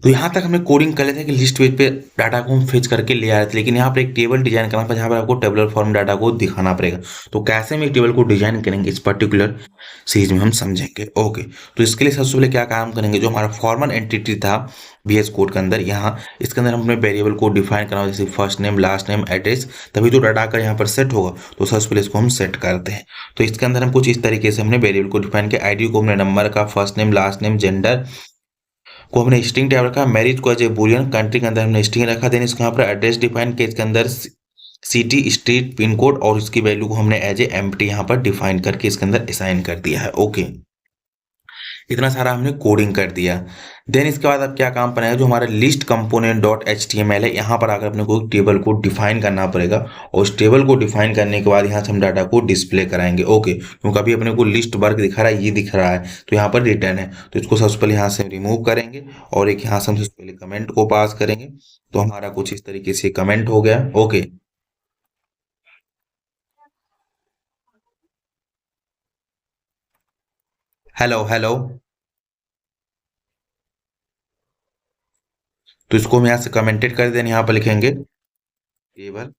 तो यहाँ तक हमने कोडिंग कर लेते हैं कि लिस्ट पेज पे डाटा को हम फेच करके ले आ रहे थे, लेकिन यहाँ पर एक टेबल डिजाइन करना पड़ा जहाँ पर आपको टेबुलर फॉर्म डाटा को दिखाना पड़ेगा। तो कैसे हम एक टेबल को डिजाइन करेंगे इस पर्टिकुलर सीरीज में हम समझेंगे। ओके, तो इसके लिए सबसे पहले क्या काम करेंगे, जो हमारा फॉर्मल एंटिटी था VS कोड के अंदर, यहाँ इसके अंदर हमने वेरिएबल को डिफाइन करना जैसे first name, last name, address, तभी तो डाटा का यहाँ पर सेट होगा। तो सबसे पहले इसको हम सेट करते हैं। तो इसके अंदर हम कुछ इस तरीके से हमने वेरिएबल को डिफाइन किया। आईडी को हमने नंबर का, first name, last name, gender को हमने स्ट्रिंग टाइप रखा, मैरिज को एज ए बुलियन, कंट्री के अंदर हमने स्ट्रिंग रखा। देन इसके यहाँ पर एड्रेस डिफाइन किया, इसके अंदर सिटी, स्ट्रीट, पिन कोड और इसकी वैल्यू को हमने एज ए एम्प्टी यहाँ पर डिफाइन करके इसके अंदर असाइन कर दिया है। ओके, इतना सारा हमने कोडिंग कर दिया। देन इसके बाद अब क्या काम पड़ेगा, जो हमारा लिस्ट कंपोनेंट डॉट HTML है, यहाँ पर आकर अपने को टेबल को डिफाइन करना पड़ेगा और उस टेबल को डिफाइन करने के बाद यहाँ से हम डाटा को डिस्प्ले कराएंगे। ओके, क्योंकि अभी अपने को लिस्ट वर्क दिखा रहा है, ये दिख रहा है, तो यहाँ पर रिटर्न है, तो इसको सबसे पहले यहाँ से रिमूव करेंगे और एक यहाँ से हम सबसे पहले कमेंट को पास करेंगे। तो हमारा कुछ इस तरीके से कमेंट हो गया। Okay, hello hello. तो इसको हम यहाँ से कमेंटेड कर दें, यहाँ पर लिखेंगे टेबल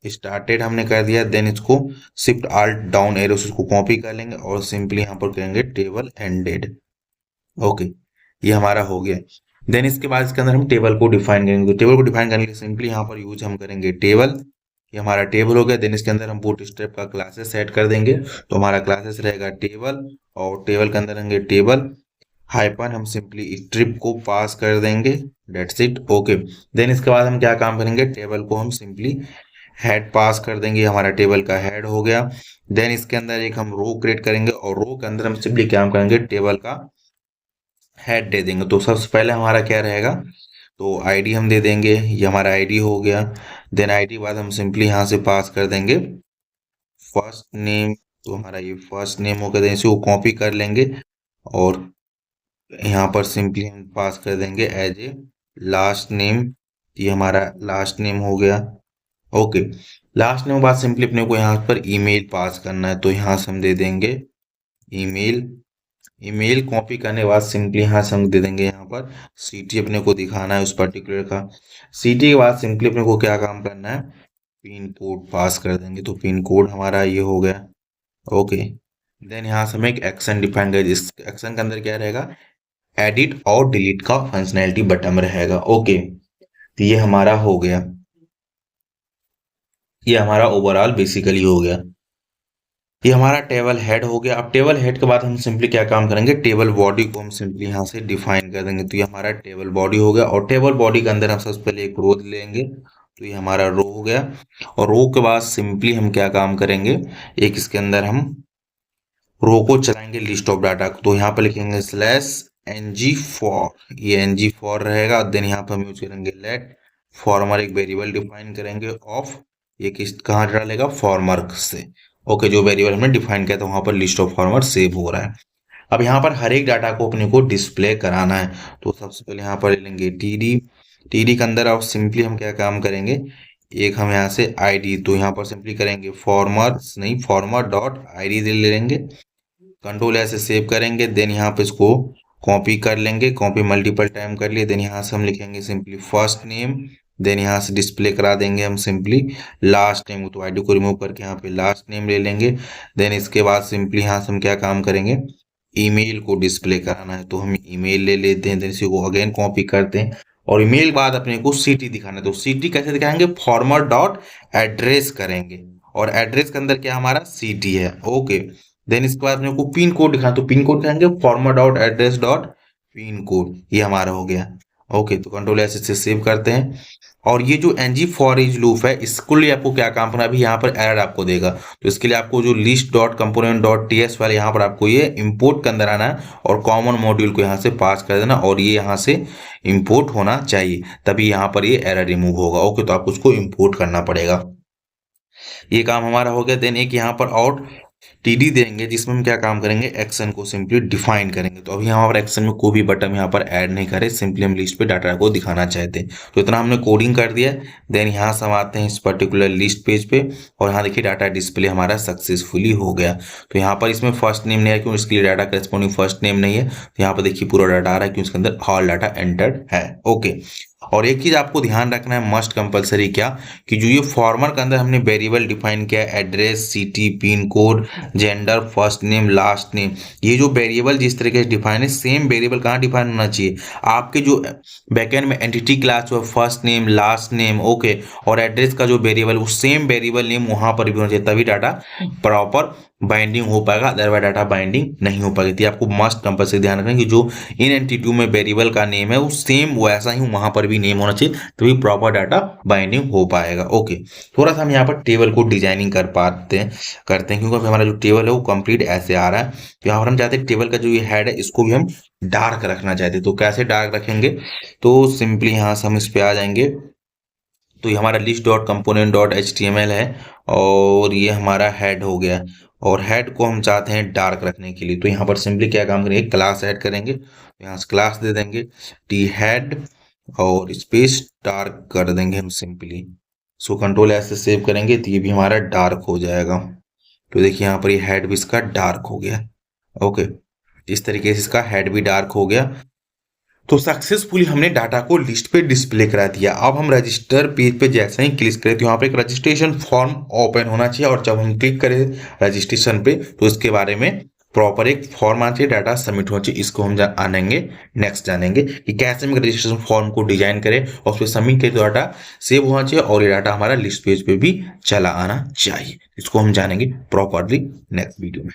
स्टार्टेड हमने कर दिया। देन इसको शिफ्ट आल्ट डाउन एरो से इसको कॉपी कर लेंगे और सिंपली यहाँ पर करेंगे टेबल एंडेड। ओके, ये हमारा हो गया। देन इसके बाद इसके अंदर हम टेबल को डिफाइन करेंगे। तो टेबल को डिफाइन करने के लिए सिंपली यहाँ पर यूज हम करेंगे टेबल। ये हमारा टेबल हो गया। देन इसके अंदर हम बूटस्ट्रैप का क्लासेस सेट कर देंगे। तो हमारा क्लासेस रहेगा टेबल और टेबल के अंदर रहेंगे टेबल हाइपन, हम सिंपली स्ट्रिप को पास कर देंगे। That's it. ओके, देन इसके बाद हम क्या काम करेंगे, टेबल को हम सिंपली हेड पास कर देंगे। हमारा टेबल का हेड हो गया। देन इसके अंदर एक हम रो क्रिएट करेंगे और रो के अंदर हम सिंपली क्या करेंगे, टेबल का हेड दे देंगे। तो सबसे पहले हमारा क्या रहेगा, तो आईडी हम दे देंगे, ये हमारा आईडी हो गया। देन आईडी बाद हम सिंपली यहाँ से पास कर देंगे फर्स्ट नेम। तो हमारा ये फर्स्ट नेम हो गया। देन इसे वो कॉपी कर लेंगे और यहाँ पर सिंपली हम पास कर देंगे एज ए लास्ट नेम। ये हमारा लास्ट नेम हो गया। ओके, लास्ट नेम के बाद सिंपली अपने को यहाँ पर ईमेल पास करना है। तो यहाँ से हम दे देंगे ईमेल। ईमेल कॉपी करने के बाद सिंपली यहाँ से हम दे देंगे यहाँ पर सिटी, अपने को दिखाना है उस पर्टिकुलर का। सिटी के बाद सिंपली अपने को क्या काम करना है, पिन कोड पास कर देंगे। तो पिन कोड हमारा ये हो गया। ओके, देन यहाँ से हम एक एक्शन डिफाइन करेंगे। इस एक्शन के अंदर क्या रहेगा, एडिट और डिलीट का फंक्शनैलिटी बटन रहेगा। ओके, तो ये हमारा हो गया। ये हमारा ओवरऑल बेसिकली हो गया। ये हमारा टेबल हेड हो गया। अब टेबल हेड के बाद हम सिंपली क्या काम करेंगे, टेबल बॉडी को हम सिंपली यहाँ से डिफाइन कर देंगे। तो ये हमारा टेबल बॉडी हो गया और टेबल बॉडी के अंदर हम सबसे पहले एक रो लेंगे। तो ये हमारा रो हो गया और रो के बाद सिंपली हम क्या काम करेंगे, एक इसके अंदर हम रो को चलाएंगे लिस्ट ऑफ डाटा को। तो यहाँ पर लिखेंगे स्लैश ng4, ये ng4 रहेगा। देन यहाँ पर हम यूज करेंगे लेट फॉर्मर, एक वेरिएबल डिफाइन करेंगे ऑफ, ये किस कहाँ डालेगा, फॉर्मर से। ओके, जो वेरिएबल हमने डिफाइन किया था वहां पर लिस्ट ऑफ फॉर्मर सेव हो रहा है। अब यहाँ पर हर एक डाटा को अपने को डिस्प्ले कराना है। तो सबसे पहले यहाँ पर ले लेंगे टीडी। टीडी के अंदर अब सिंपली हम क्या काम करेंगे, एक हम यहाँ से आईडी, तो यहाँ पर सिंपली करेंगे फॉर्मर नहीं, फॉर्मर डॉट आईडी ले लेंगे। कंट्रोल ऐसे सेव करेंगे। देन यहाँ पे इसको कॉपी कर लेंगे, कॉपी मल्टीपल टाइम कर लिए। देन यहाँ से हम लिखेंगे सिंपली फर्स्ट नेम। देन यहाँ से डिस्प्ले करा देंगे हम सिंपली लास्ट नेम। तो आईडी को रिमूव करके यहाँ पे लास्ट नेम ले लेंगे। देन इसके बाद सिंपली यहाँ से हम क्या काम करेंगे, ईमेल को डिस्प्ले कराना है। तो हम ईमेल ले लेते हैं। देन इसी को अगेन कॉपी करते हैं और ईमेल बाद अपने को सिटी दिखाना है। तो सिटी कैसे दिखाएंगे, फॉर्मर डॉट एड्रेस करेंगे और एड्रेस के अंदर क्या हमारा सिटी है। ओके, देन इसके बाद अपने को पिन कोड दिखाना, तो पिन कोड कहेंगे farmer dot address dot pin code, ये हमारा हो गया। ओके, तो कंट्रोल एस से सेव करते हैं। और ये जो ng फॉर इच लूप है, इसको लिए आपको क्या काम करना है, अभी यहाँ पर एरर आपको देगा। तो इसके लिए आपको जो list dot component dot TS वाले यहाँ पर आपको ये इंपोर्ट के अंदर आना है और कॉमन मॉड्यूल को यहाँ से पास कर देना और ये यहाँ से इंपोर्ट होना चाहिए, तभी यहाँ पर ये एरर रिमूव होगा। ओके, तो आपको उसको इंपोर्ट करना पड़ेगा। ये काम हमारा हो गया। देन एक यहाँ पर आउट टीडी देंगे जिसमें हम क्या काम करेंगे, एक्शन को सिंपली डिफाइन करेंगे। तो अभी यहाँ पर एक्शन में कोई भी बटन यहाँ पर ऐड नहीं करें, सिंपली हम लिस्ट पे डाटा को दिखाना चाहते हैं। तो इतना हमने कोडिंग कर दिया। देन यहाँ से हम आते हैं इस पर्टिकुलर लिस्ट पेज पे, और यहाँ देखिए डाटा डिस्प्ले हमारा सक्सेसफुली हो गया। तो यहाँ पर इसमें फर्स्ट नेम नहीं है, क्यों, इसके लिए डाटा करेस्पॉन्डिंग फर्स्ट नेम नहीं है। तो यहाँ पर देखिए पूरा डाटा आ रहा है, क्योंकि इसके अंदर ऑल डाटा एंटर्ड है। ओके, और एक चीज आपको ध्यान रखना है मस्ट कंपलसरी, क्या, कि जो ये फॉर्मर के अंदर हमने वेरिएबल डिफाइन किया है, address, city, pin code, gender, first name, last name, ये जो वेरिएबल जिस तरीके से डिफाइन है, सेम वेरिएबल कहाँ डिफाइन होना चाहिए, आपके जो बैकएंड में एंटिटी क्लास जो है, first name, last name, okay, और एड्रेस का जो वेरिएबल, वो सेम वेरिएबल नेम वहां पर भी होना चाहिए, तभी डाटा प्रॉपर बाइंडिंग हो पाएगा, अदरवाइज डाटा बाइंडिंग नहीं हो पाएगी। तो आपको मस्ट कंपलसरी ध्यान रखना कि जो इन एंटिटी में वेरिएबल का नेम है वो सेम वैसा ही वहां पर भी नेम होना चाहिए, तभी प्रॉपर डाटा बाइंडिंग हो पाएगा। ओके, थोड़ा सा हम यहाँ पर टेबल को डिजाइनिंग करते हैं, क्योंकि हमारा जो टेबल है वो कंप्लीट ऐसे आ रहा है। तो यहाँ पर हम चाहते हैं टेबल का जो ये हेड है इसको भी हम डार्क रखना चाहते हैं। तो कैसे डार्क रखेंगे, तो सिंपली यहाँ से हम इस पे आ जाएंगे। तो ये हमारा list dot component dot HTML है, और ये हमारा हेड हो गया, और हेड को हम चाहते हैं डार्क रखने के लिए। तो यहाँ पर सिंपली क्या काम करेंगे, क्लास ऐड करेंगे, तो यहाँ से क्लास दे देंगे टी हेड, और स्पेस डार्क कर देंगे हम सिंपली। सो कंट्रोल ऐसे सेव करेंगे तो ये भी हमारा डार्क हो जाएगा। तो देखिए यहाँ पर ये हेड भी इसका डार्क हो गया। ओके, इस तरीके से इसका हेड भी डार्क हो गया। तो सक्सेसफुली हमने डाटा को लिस्ट पे डिस्प्ले करा दिया। अब हम रजिस्टर पेज पे जैसे ही क्लिक करें तो यहाँ पे एक रजिस्ट्रेशन फॉर्म ओपन होना चाहिए, और जब हम क्लिक करें रजिस्ट्रेशन पे तो इसके बारे में प्रॉपर एक फॉर्म आना चाहिए, डाटा सबमिट होना चाहिए। इसको हम आनेंगे नेक्स्ट जानेंगे कि कैसे हम रजिस्ट्रेशन फॉर्म को डिजाइन करें और उस पर सबमिट करें तो डाटा सेव होना चाहिए, और ये डाटा हमारा लिस्ट पेज पे भी चला आना चाहिए। इसको हम जानेंगे प्रॉपरली नेक्स्ट वीडियो में।